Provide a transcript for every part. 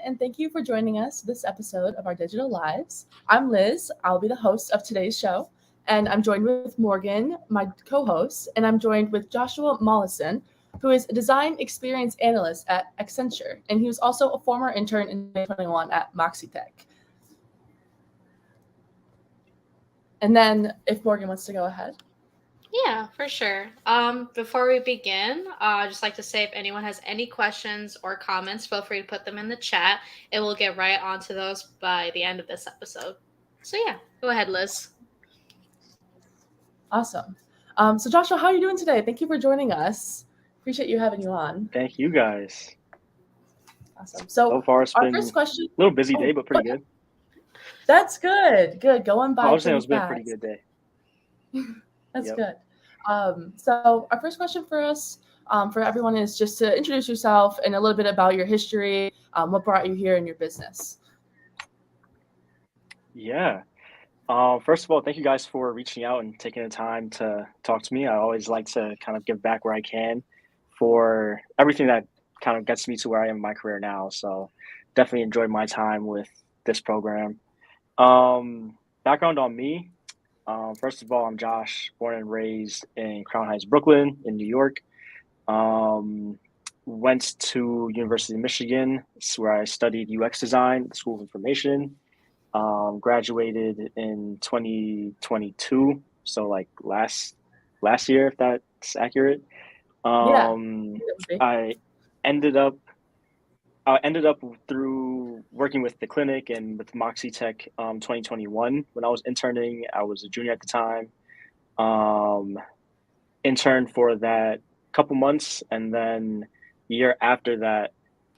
and thank you for joining us this episode of our Digital Lives. I'm Liz. I'll be the host of today's show, and I'm joined with Morgan, my co-host, and I'm joined with Joshua Mollison, who is a Design Experience Analyst at Accenture, and he was also a former intern in 2021 at MoxyTech. And then, if Morgan wants to go ahead. Yeah, for sure. Before we begin, I'd just like to say if anyone has any questions or comments, feel free to put them in the chat. And we'll get right onto those by the end of this episode. So yeah, go ahead, Liz. Awesome. So Joshua, how are you doing today? Thank you for joining us. Appreciate you having you on. Thank you guys. Awesome. So far, it's our been first question. a little busy day, but pretty good. That's good. Good. Going by. I was saying pretty it's been a fast. pretty good day. That's good. So our first question for us, for everyone, is just to introduce yourself and a little bit about your history, what brought you here in your business. Yeah. First of all, thank you guys for reaching out and taking the time to talk to me. I always like to kind of give back where I can for everything that kind of gets me to where I am in my career now. So definitely enjoyed my time with this program. Background on me. First of all, I'm Josh, born and raised in Crown Heights, Brooklyn, in New York. Went to University of Michigan, where I studied UX design, the School of Information. Graduated in 2022, so like last year, if that's accurate. I ended up through working with the clinic and with MoxyTech 2021. When I was interning, I was a junior at the time. Interned for that couple months, and then the year after that,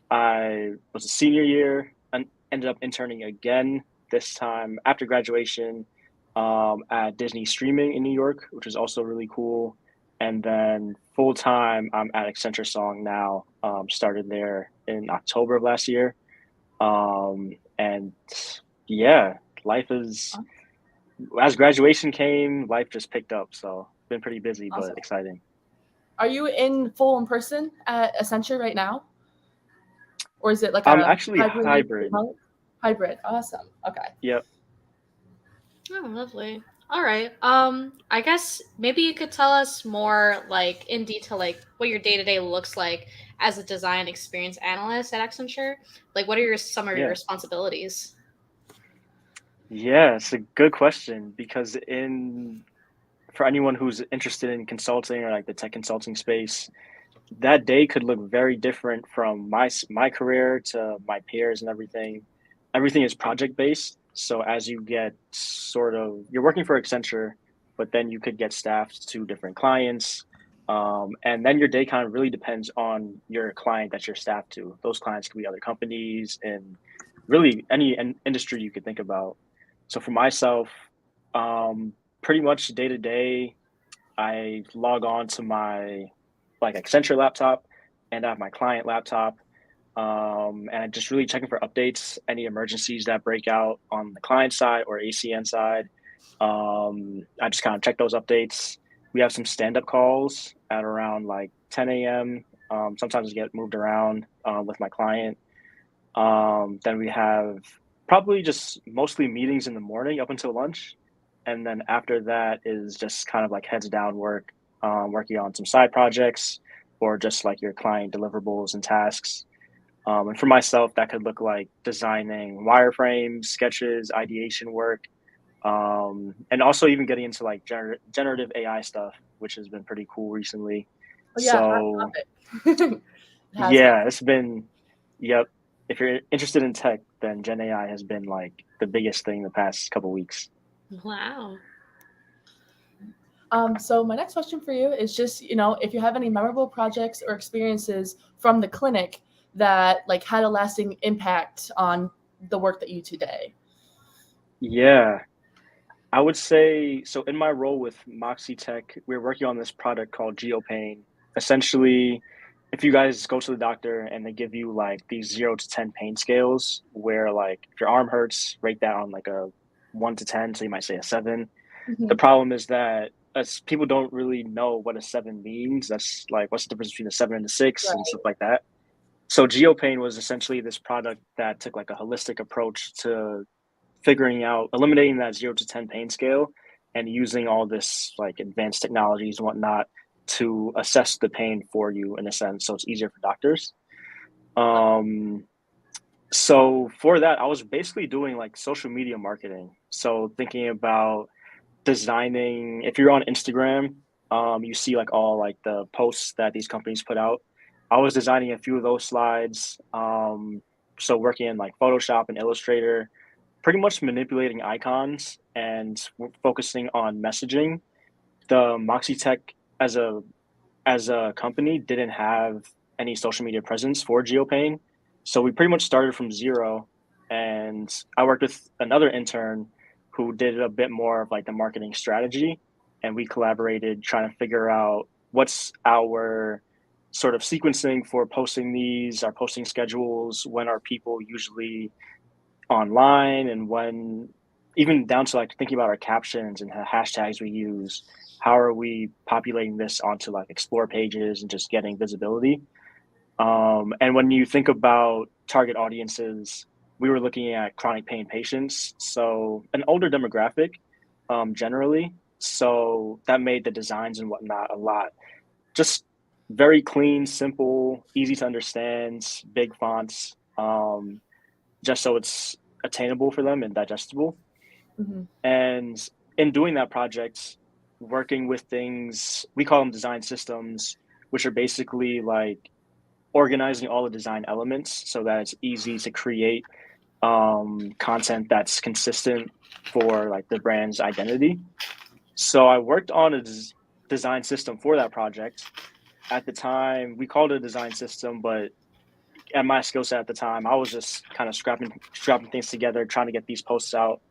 I was a senior year and ended up interning again, this time after graduation, at Disney Streaming in New York, which is also really cool. And then full time, I'm at Accenture Song now. Started there in October of last year. And yeah, life is, as graduation came, life just picked up. So been pretty busy, Awesome. But exciting. Are you in full in person at Accenture right now? Or is it like I'm actually hybrid. Hybrid. Awesome. Okay. Yep. Oh, lovely. All right. I guess maybe you could tell us more, like in detail, like what your day to day looks like as a design experience analyst at Accenture. Like, what are some of your responsibilities? Yeah, it's a good question because for anyone who's interested in consulting or like the tech consulting space, that day could look very different from my career to my peers and everything. Everything is project based. So as you get you're working for Accenture, but then you could get staffed to different clients. And then your day kind of really depends on your client that you're staffed to. Those clients could be other companies and really any industry you could think about. So for myself, pretty much day to day, I log on to my Accenture laptop, and I have my client laptop. And I'm just really checking for updates, any emergencies that break out on the client side or ACN side. I just kind of check those updates. We have some stand-up calls at around like 10 a.m. Sometimes we get moved around with my client. Then we have probably just mostly meetings in the morning up until lunch. And then after that is just kind of like heads down work, working on some side projects or just like your client deliverables and tasks. And for myself, that could look like designing wireframes, sketches, ideation work, and also even getting into like generative AI stuff, which has been pretty cool recently. Oh, yeah, so yeah, it's been, yep. If you're interested in tech, then Gen AI has been like the biggest thing the past couple weeks. Wow. So my next question for you is just, if you have any memorable projects or experiences from the clinic that like had a lasting impact on the work that you do today. Yeah, I would say, so in my role with MoxyTech, we're working on this product called GeoPain. Essentially, if you guys go to the doctor and they give you like these 0 to 10 pain scales, where like if your arm hurts, rate that on like a 1 to 10, so you might say a 7. Mm-hmm. The problem is that people don't really know what a 7 means. That's like, what's the difference between a 7 and a 6 and stuff like that. So GeoPane was essentially this product that took like a holistic approach to eliminating that 0 to 10 pain scale and using all this like advanced technologies and whatnot to assess the pain for you in a sense. So it's easier for doctors. So for that, I was basically doing like social media marketing. So thinking about designing, if you're on Instagram, you see like all like the posts that these companies put out. I was designing a few of those slides. So working in like Photoshop and Illustrator, pretty much manipulating icons and focusing on messaging. The MoxyTech as a company didn't have any social media presence for GeoPane, so we pretty much started from zero. And I worked with another intern who did a bit more of like the marketing strategy, and we collaborated trying to figure out what's our sort of sequencing for posting these, our posting schedules, when are people usually online, and when even down to like thinking about our captions and hashtags we use. How are we populating this onto like explore pages and just getting visibility? And when you think about target audiences, we were looking at chronic pain patients, so an older demographic, generally. So that made the designs and whatnot a lot just very clean, simple, easy to understand, big fonts, just so it's attainable for them and digestible. Mm-hmm. And in doing that project, working with things, we call them design systems, which are basically like organizing all the design elements so that it's easy to create content that's consistent for like the brand's identity. So I worked on a design system for that project. At the time, we called it a design system, but at my skill set at the time, I was just kind of scrapping things together, trying to get these posts out.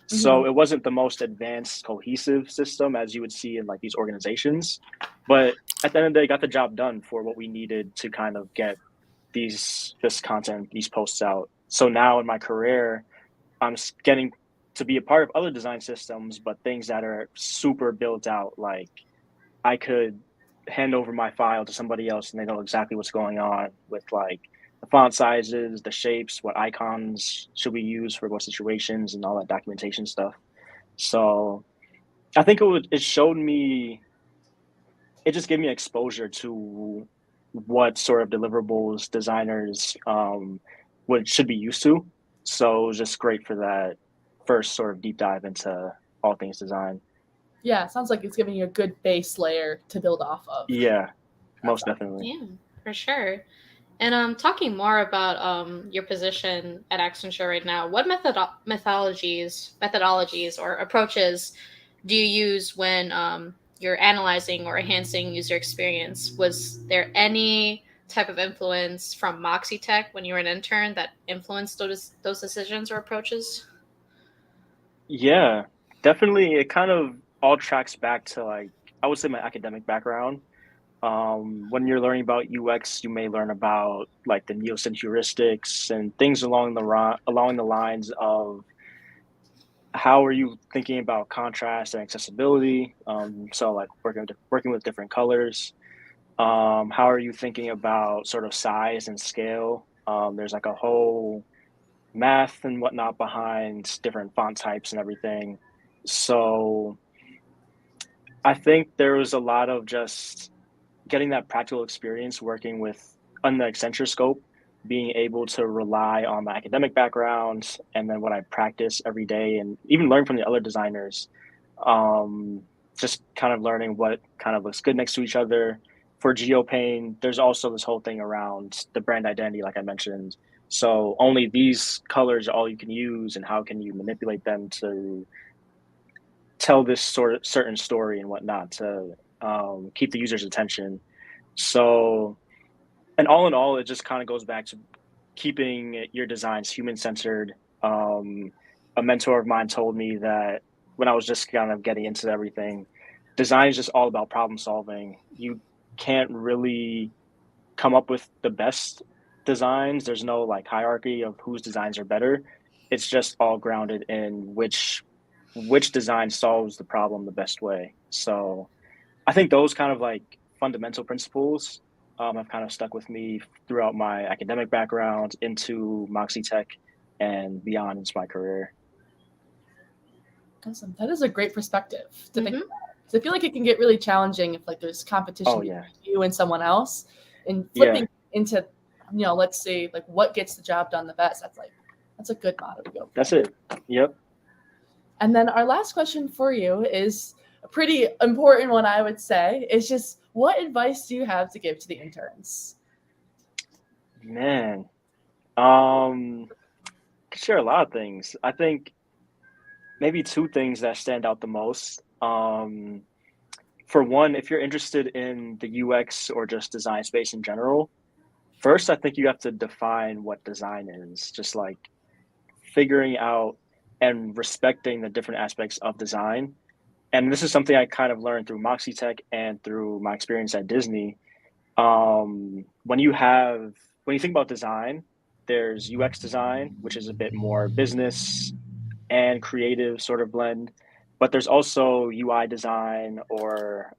Mm-hmm. So it wasn't the most advanced, cohesive system as you would see in like these organizations, but at the end of the day, got the job done for what we needed to kind of get this content, these posts out. So now in my career, I'm getting to be a part of other design systems, but things that are super built out. Like I could hand over my file to somebody else and they know exactly what's going on with like the font sizes, the shapes, what icons should we use for what situations, and all that documentation stuff. So I think it showed me, it just gave me exposure to what sort of deliverables designers would should be used to. So it was just great for that first sort of deep dive into all things design. Yeah, sounds like it's giving you a good base layer to build off of. Yeah, That's most definitely. Yeah, for sure. And talking more about your position at Accenture right now, what methodologies or approaches do you use when you're analyzing or enhancing user experience? Was there any type of influence from MoxyTech when you were an intern that influenced those decisions or approaches? Yeah, definitely. It kind of all tracks back to like, I would say, my academic background. When you're learning about UX, you may learn about like the Nielsen heuristics and things along the lines of how are you thinking about contrast and accessibility. So like working with different colors. How are you thinking about sort of size and scale? There's like a whole math and whatnot behind different font types and everything. So I think there was a lot of just getting that practical experience working with on the Accenture scope, being able to rely on my academic background and then what I practice every day, and even learn from the other designers. Um, just kind of learning what kind of looks good next to each other. For GeoPane, there's also this whole thing around the brand identity, like I mentioned. So only these colors are all you can use, and how can you manipulate them to tell this sort of certain story and whatnot to keep the user's attention. So, and all in all, it just kind of goes back to keeping your designs human centered. A mentor of mine told me that when I was just kind of getting into everything, design is just all about problem solving. You can't really come up with the best designs. There's no like hierarchy of whose designs are better. It's just all grounded in which design solves the problem the best way. So I think those kind of like fundamental principles have kind of stuck with me throughout my academic background into MoxyTech and beyond into my career. Awesome. That is a great perspective to think Mhm. about. 'Cause I feel like it can get really challenging if like there's competition Oh between yeah, you and someone else, and yeah, flipping into, let's say like what gets the job done the best. That's a good motto to go that's for. it. Yep. And then our last question for you is a pretty important one, I would say. Is just what advice do you have to give to the interns? Man, could share a lot of things. I think maybe two things that stand out the most. For one, if you're interested in the UX or just design space in general, first, I think you have to define what design is, just like figuring out and respecting the different aspects of design. And this is something I kind of learned through MoxyTech and through my experience at Disney. When you think about design, there's UX design, which is a bit more business and creative sort of blend, but there's also UI design or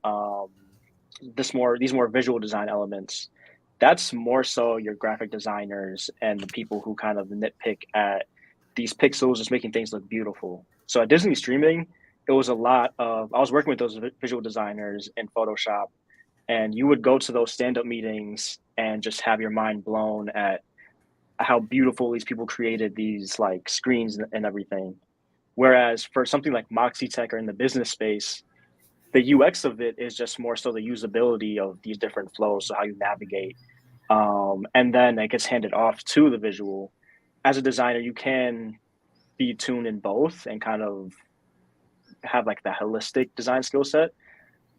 these more visual design elements. That's more so your graphic designers and the people who kind of nitpick at these pixels, just making things look beautiful. So at Disney Streaming, it was a lot of I was working with those visual designers in Photoshop, and you would go to those stand-up meetings and just have your mind blown at how beautiful these people created these like screens and everything. Whereas for something like MoxyTech or in the business space, the UX of it is just more so the usability of these different flows, so how you navigate, and then it gets handed off to the visual. As a designer, you can be tuned in both and kind of have like the holistic design skill set.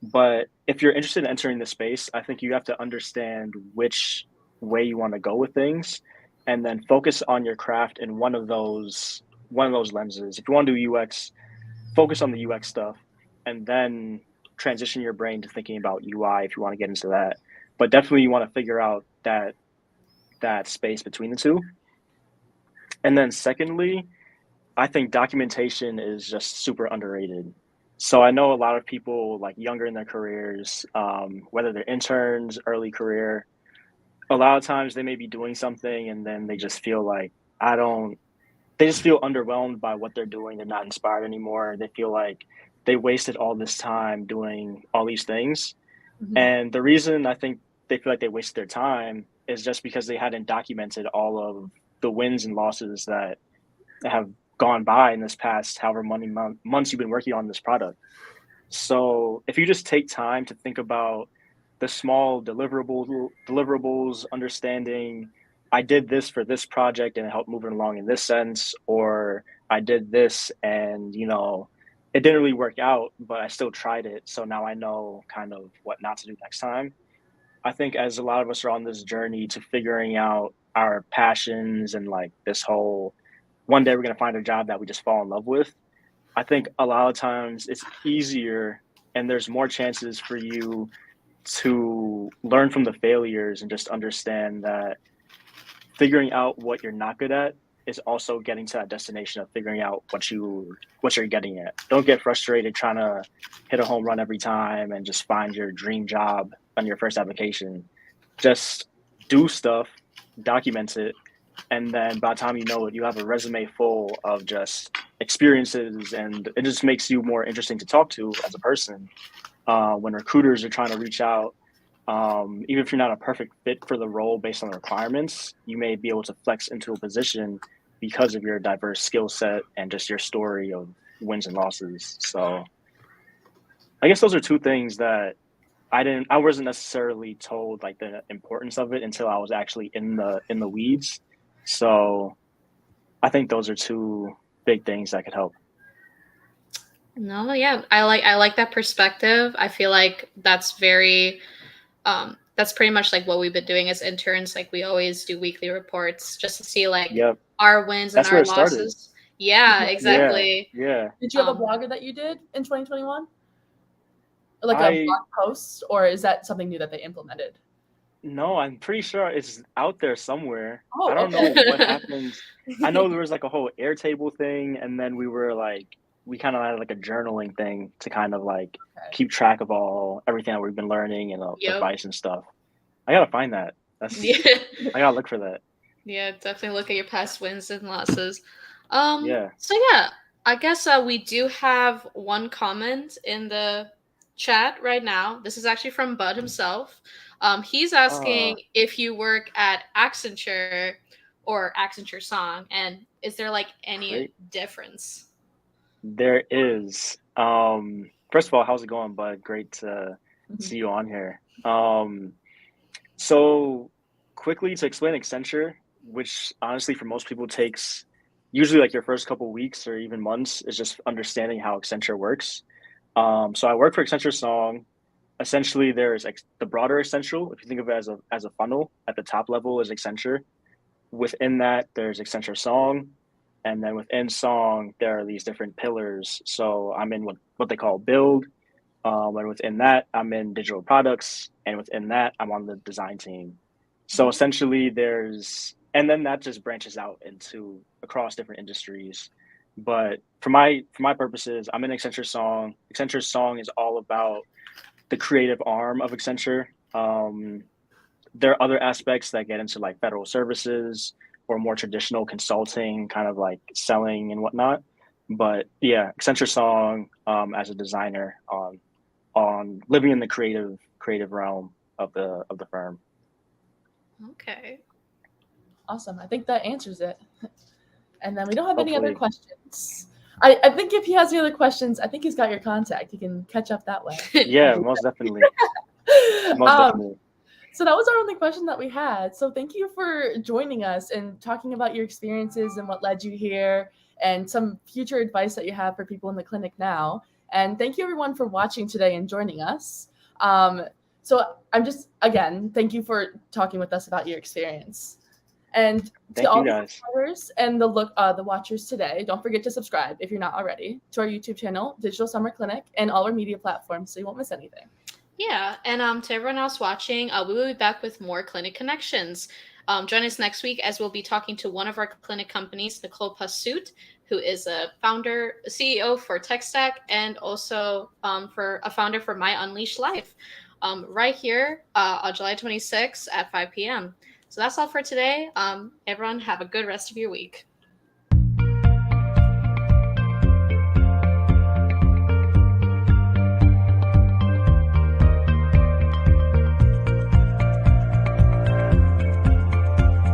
But if you're interested in entering the space, I think you have to understand which way you want to go with things, and then focus on your craft in one of those lenses. If you want to do UX, focus on the UX stuff, and then transition your brain to thinking about UI if you want to get into that. But definitely, you want to figure out that space between the two. And then secondly, I think documentation is just super underrated. So I know a lot of people like younger in their careers, whether they're interns, early career, a lot of times they may be doing something and then they just feel like I don't they just feel underwhelmed by what they're doing. They're not inspired anymore. They feel like they wasted all this time doing all these things. Mhm. And the reason I think they feel like they wasted their time is just because they hadn't documented all of the wins and losses that have gone by in this past however many months you've been working on this product. So if you just take time to think about the small deliverables, understanding I did this for this project and it helped move it along in this sense, or I did this and it didn't really work out, but I still tried it. So now I know kind of what not to do next time. I think as a lot of us are on this journey to figuring out our passions and like this whole one day we're going to find a job that we just fall in love with, I think a lot of times it's easier and there's more chances for you to learn from the failures and just understand that figuring out what you're not good at is also getting to that destination of figuring out what you're getting at. Don't get frustrated trying to hit a home run every time and just find your dream job on your first application. Just do stuff, document it, and then by the time you know it, you have a resume full of just experiences, and it just makes you more interesting to talk to as a person. When recruiters are trying to reach out, even if you're not a perfect fit for the role based on the requirements, you may be able to flex into a position because of your diverse skill set and just your story of wins and losses. So I guess those are two things that I wasn't necessarily told like the importance of it until I was actually in the weeds. So I think those are two big things that could help. No, yeah, I like that perspective. I feel like that's pretty much like what we've been doing as interns. Like we always do weekly reports just to see like Yep. our wins and That's where our it started. losses. Yeah, Yeah. exactly. Yeah. Did you have a Um, blogger that you did in 2021? Like a I blog post, or is that something new that they implemented? No, I'm pretty sure it's out there somewhere. I Oh, don't know okay. what happened. I know there was like a whole Airtable thing, and then we kind of had like a journaling thing to kind of like Okay. keep track of everything that we've been learning and Yep. advice and stuff. I gotta find that. That's Yeah. I gotta look for that. Yeah, definitely look at your past wins and losses. Yeah. So yeah, I guess we do have one comment in the chat right now. This is actually from Bud himself. He's Uh, asking if you work at Accenture or Accenture Song, and is there like any great. difference? There is. First of all, how's it going, bud? Great to Mhm. see you on here. So quickly to explain Accenture, which honestly for most people takes usually like your first couple weeks or even months, is just understanding how Accenture works. So I work for Accenture Song. Essentially, there's the broader Essential. If you think of it as a funnel, at the top level is Accenture. Within that, there's Accenture Song, and then within Song, there are these different pillars. So I'm in what they call build, and within that, I'm in digital products, and within that, I'm on the design team. So Mhm. essentially, and then that just branches out into across different industries. But for my purposes, I'm in Accenture Song. Accenture Song is all about the creative arm of Accenture. There are other aspects that get into like federal services or more traditional consulting, kind of like selling and whatnot. But yeah, Accenture Song as a designer on living in the creative realm of the firm. Okay. Awesome. I think that answers it. And then we don't have any other Hopefully, questions. I think if he has any other questions, I think he's got your contact. You can catch up that way. yeah, most definitely, most um, definitely. so that was our only question that we had. So thank you for joining us and talking about your experiences and what led you here and some future advice that you have for people in the clinic now. And thank you everyone for watching today and joining us. So I'm just again, thank you for talking with us about your experience. And to Thank all you the guys. subscribers and the watchers today, don't forget to subscribe if you're not already to our YouTube channel, Digital Summer Clinic, and all our media platforms so you won't miss anything. Yeah, and to everyone else watching, we will be back with more clinic connections. Join us next week as we'll be talking to one of our clinic companies, Nicole Pasut, who is a founder, CEO for TechStack, and also for a founder for My Unleashed Life, right here on July 26th at 5 p.m. So that's all for today. Everyone, have a good rest of your week.